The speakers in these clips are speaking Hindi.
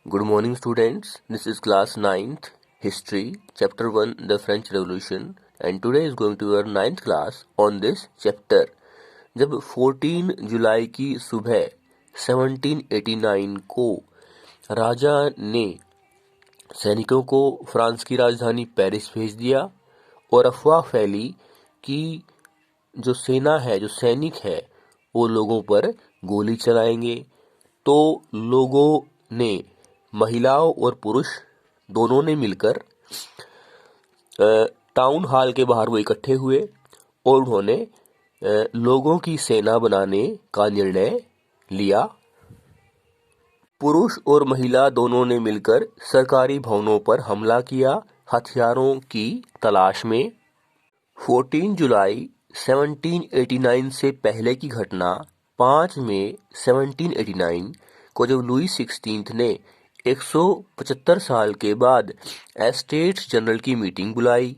Good morning, students. This is class 9th History, Chapter 1, The French Revolution, and today is going to be our 9th class on this chapter. जब 14 जुलाई की सुबह 1789 को राजा ने सैनिकों को फ्रांस की राजधानी पेरिस भेज दिया और अफवाह फैली कि जो सेना है, जो सैनिक है, वो लोगों पर गोली चलाएंगे, तो लोगों ने, महिलाओं और पुरुष दोनों ने मिलकर टाउन हॉल के बाहर वो इकट्ठे हुए और उन्होंने लोगों की सेना बनाने का निर्णय लिया। पुरुष और महिला दोनों ने मिलकर सरकारी भवनों पर हमला किया हथियारों की तलाश में। 14 जुलाई 1789 से पहले की घटना 5 मई 1789 को जब लुई 16 ने 175 साल के बाद एस्टेट्स जनरल की मीटिंग बुलाई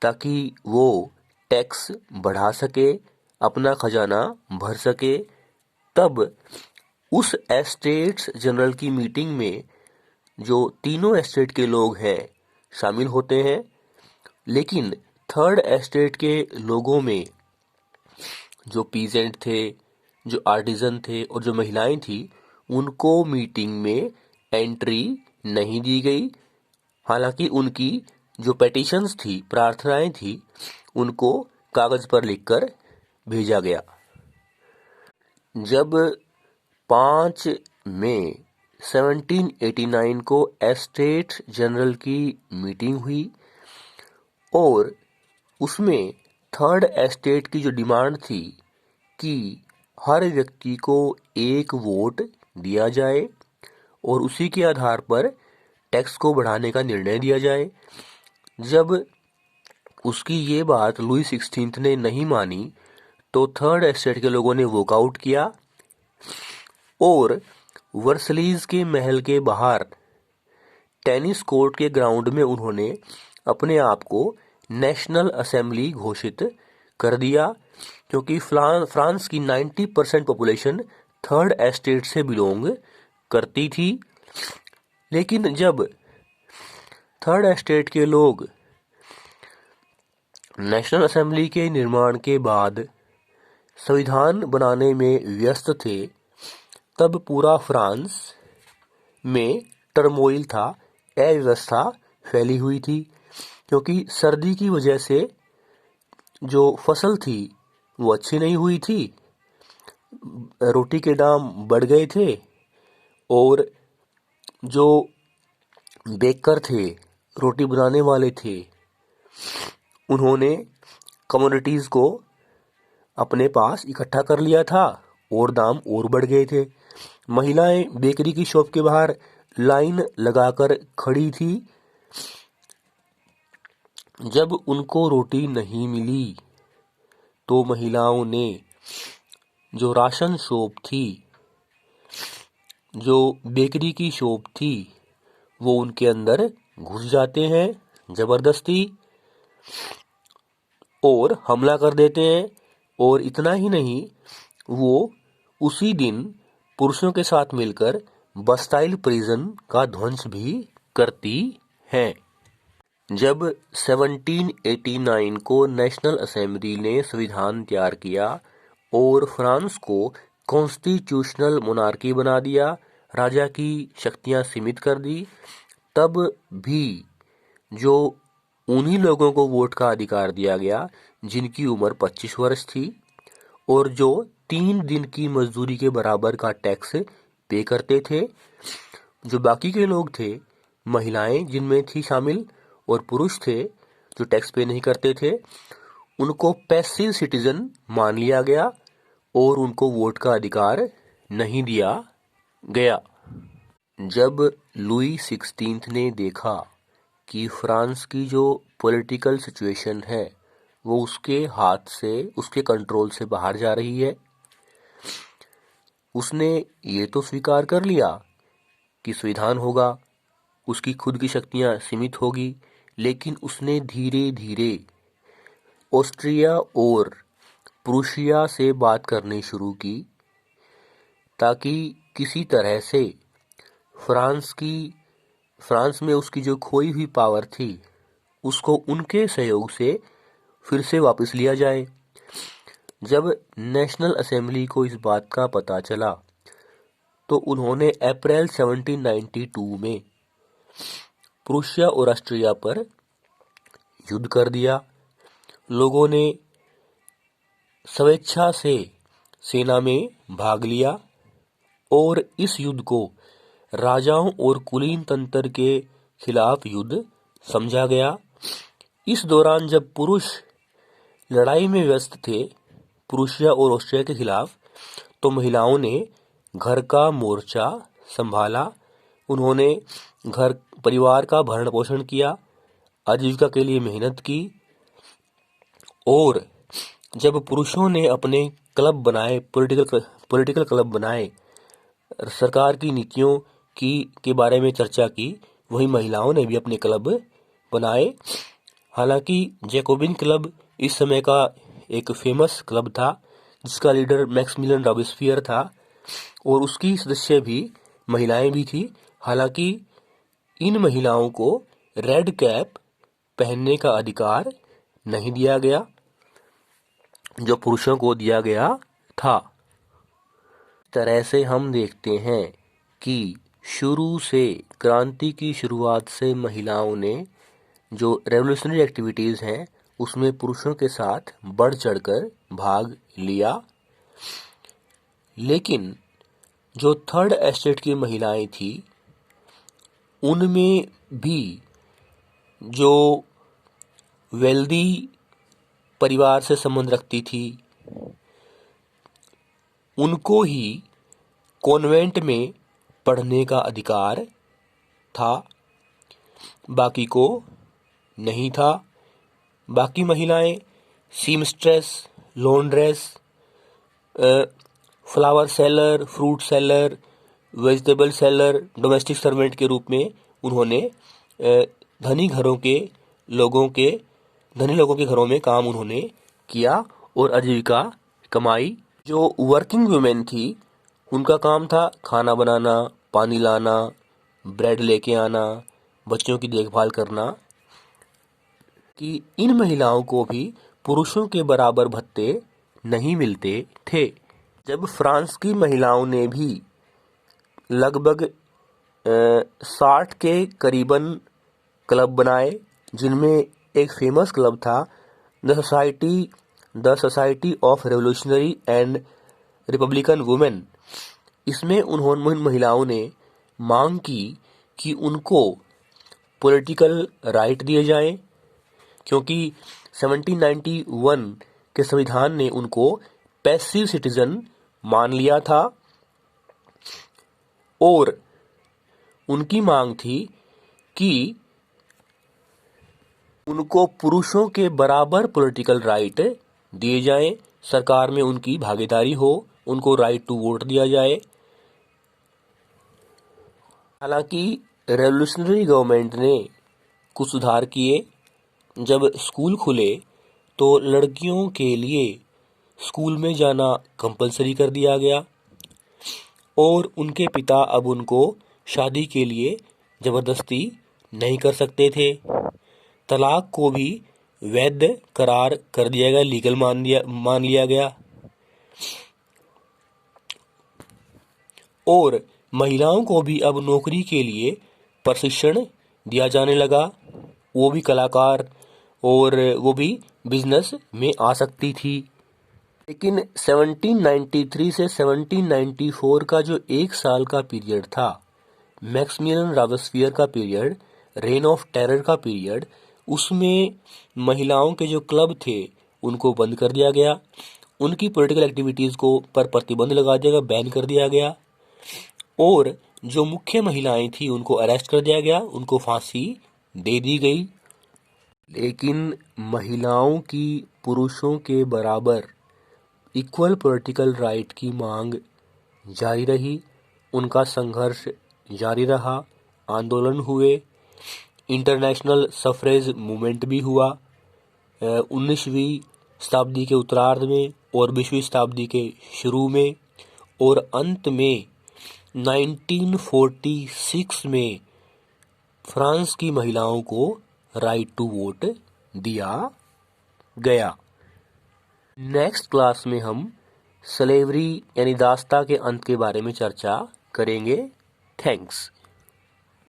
ताकि वो टैक्स बढ़ा सके, अपना खजाना भर सके, तब उस एस्टेट्स जनरल की मीटिंग में जो तीनों एस्टेट के लोग हैं शामिल होते हैं, लेकिन थर्ड एस्टेट के लोगों में जो पीजेंट थे, जो आर्टिजन थे और जो महिलाएं थी, उनको मीटिंग में एंट्री नहीं दी गई। हालांकि उनकी जो पेटिशंस थी, प्रार्थनाएं थी, उनको कागज पर लिखकर भेजा गया। जब 5 मई 1789 को एस्टेट जनरल की मीटिंग हुई और उसमें थर्ड एस्टेट की जो डिमांड थी कि हर व्यक्ति को एक वोट दिया जाए और उसी के आधार पर टैक्स को बढ़ाने का निर्णय दिया जाए, जब उसकी ये बात लुई 16 ने नहीं मानी तो थर्ड एस्टेट के लोगों ने वॉकआउट किया और वर्सलीज के महल के बाहर टेनिस कोर्ट के ग्राउंड में उन्होंने अपने आप को नेशनल असेंबली घोषित कर दिया, क्योंकि फ्रांस की 90% पॉपुलेशन थर्ड एस्टेट से बिलोंग करती थी। लेकिन जब थर्ड एस्टेट के लोग नेशनल असेंबली के निर्माण के बाद संविधान बनाने में व्यस्त थे, तब पूरा फ्रांस में टर्मोइल था, अव्यवस्था फैली हुई थी, क्योंकि सर्दी की वजह से जो फसल थी वो अच्छी नहीं हुई थी, रोटी के दाम बढ़ गए थे और जो बेकर थे, रोटी बनाने वाले थे, उन्होंने कमोडिटीज़ को अपने पास इकट्ठा कर लिया था और दाम और बढ़ गए थे। महिलाएं बेकरी की शॉप के बाहर लाइन लगाकर खड़ी थी। जब उनको रोटी नहीं मिली तो महिलाओं ने जो राशन शॉप थी, जो बेकरी की शॉप थी, वो उनके अंदर घुस जाते हैं जबरदस्ती और हमला कर देते हैं। और इतना ही नहीं, वो उसी दिन पुरुषों के साथ मिलकर बस्टाइल प्रिजन का ध्वंस भी करती हैं। जब 1789 को नेशनल असेंबली ने संविधान तैयार किया और फ्रांस को कॉन्स्टिट्यूशनल मोनार्की बना दिया, राजा की शक्तियां सीमित कर दी, तब भी जो उन्हीं लोगों को वोट का अधिकार दिया गया जिनकी उम्र 25 वर्ष थी और जो 3 दिन की मजदूरी के बराबर का टैक्स पे करते थे। जो बाकी के लोग थे, महिलाएं जिनमें थी शामिल और पुरुष थे जो टैक्स पे नहीं करते थे, उनको पैसिव सिटीजन मान लिया गया और उनको वोट का अधिकार नहीं दिया गया। जब लुई 16 ने देखा कि फ्रांस की जो पॉलिटिकल सिचुएशन है वो उसके हाथ से, उसके कंट्रोल से बाहर जा रही है, उसने ये तो स्वीकार कर लिया कि संविधान होगा, उसकी खुद की शक्तियां सीमित होगी, लेकिन उसने धीरे धीरे ऑस्ट्रिया और प्रूशिया से बात करनी शुरू की ताकि किसी तरह से फ्रांस में उसकी जो खोई हुई पावर थी उसको उनके सहयोग से फिर से वापस लिया जाए। जब नेशनल असेंबली को इस बात का पता चला तो उन्होंने अप्रैल 1792 में प्रूशिया और ऑस्ट्रिया पर युद्ध कर दिया। लोगों ने स्वेच्छा से सेना में भाग लिया और इस युद्ध को राजाओं और कुलीन तंत्र के खिलाफ युद्ध समझा गया। इस दौरान जब पुरुष लड़ाई में व्यस्त थे प्रूशिया और ऑस्ट्रिया के खिलाफ, तो महिलाओं ने घर का मोर्चा संभाला। उन्होंने घर परिवार का भरण पोषण किया, आजीविका के लिए मेहनत की। और जब पुरुषों ने अपने क्लब बनाए, पॉलिटिकल क्लब बनाए, सरकार की नीतियों के बारे में चर्चा की, वही महिलाओं ने भी अपने क्लब बनाए। हालांकि जैकोबिन क्लब इस समय का एक फेमस क्लब था जिसका लीडर मैक्सिमिलियन रॉबेस्पियर था और उसकी सदस्य भी महिलाएं भी थी। हालांकि इन महिलाओं को रेड कैप पहनने का अधिकार नहीं दिया गया जो पुरुषों को दिया गया था। इस तरह से हम देखते हैं कि शुरू से क्रांति की शुरुआत से महिलाओं ने जो रेवोल्यूशनरी एक्टिविटीज़ हैं उसमें पुरुषों के साथ बढ़ चढ़कर भाग लिया। लेकिन जो थर्ड एस्टेट की महिलाएं थी उनमें भी जो वेल्दी परिवार से संबंध रखती थी उनको ही कॉन्वेंट में पढ़ने का अधिकार था, बाकी को नहीं था। बाकी महिलाएं seamstress, laundress, flower seller, fruit seller, vegetable seller, domestic servant के रूप में उन्होंने धनी लोगों के घरों में काम उन्होंने किया और आजीविका कमाई। जो वर्किंग वुमेन थी उनका काम था खाना बनाना, पानी लाना, ब्रेड लेके आना, बच्चों की देखभाल करना। कि इन महिलाओं को भी पुरुषों के बराबर भत्ते नहीं मिलते थे। जब फ्रांस की महिलाओं ने भी लगभग 60 के करीबन क्लब बनाए जिनमें एक फेमस क्लब था the society of revolutionary and Republican women. इसमें उन महिलाओं ने मांग की कि उनको पॉलिटिकल राइट दिए जाएं, क्योंकि 1791 के संविधान ने उनको पैसिव सिटीजन मान लिया था और उनकी मांग थी कि उनको पुरुषों के बराबर पॉलिटिकल राइट दिए जाएं, सरकार में उनकी भागीदारी हो, उनको राइट टू वोट दिया जाए। हालांकि रेवोल्यूशनरी गवर्नमेंट ने कुछ सुधार किए। जब स्कूल खुले तो लड़कियों के लिए स्कूल में जाना कंपलसरी कर दिया गया और उनके पिता अब उनको शादी के लिए ज़बरदस्ती नहीं कर सकते थे। तलाक को भी वैध करार कर दिया गया, लीगल मान लिया गया और महिलाओं को भी अब नौकरी के लिए प्रशिक्षण दिया जाने लगा। वो भी कलाकार और वो भी बिजनेस में आ सकती थी। लेकिन 1793 से 1794 का जो एक साल का पीरियड था, मैक्सिमिलियन रॉबेस्पियर का पीरियड, रेन ऑफ टेरर का पीरियड, उसमें महिलाओं के जो क्लब थे उनको बंद कर दिया गया, उनकी पॉलिटिकल एक्टिविटीज़ को पर प्रतिबंध लगा दिया गया, बैन कर दिया गया और जो मुख्य महिलाएं थी उनको अरेस्ट कर दिया गया, उनको फांसी दे दी गई। लेकिन महिलाओं की पुरुषों के बराबर इक्वल पॉलिटिकल राइट की मांग जारी रही, उनका संघर्ष जारी रहा, आंदोलन हुए, इंटरनेशनल सफरेज मूवमेंट भी हुआ 19वीं शताब्दी के उत्तरार्ध में और 20वीं शताब्दी के शुरू में, और अंत में 1946 में फ्रांस की महिलाओं को राइट टू वोट दिया गया। नेक्स्ट क्लास में हम स्लेवरी यानी दासता के अंत के बारे में चर्चा करेंगे। थैंक्स।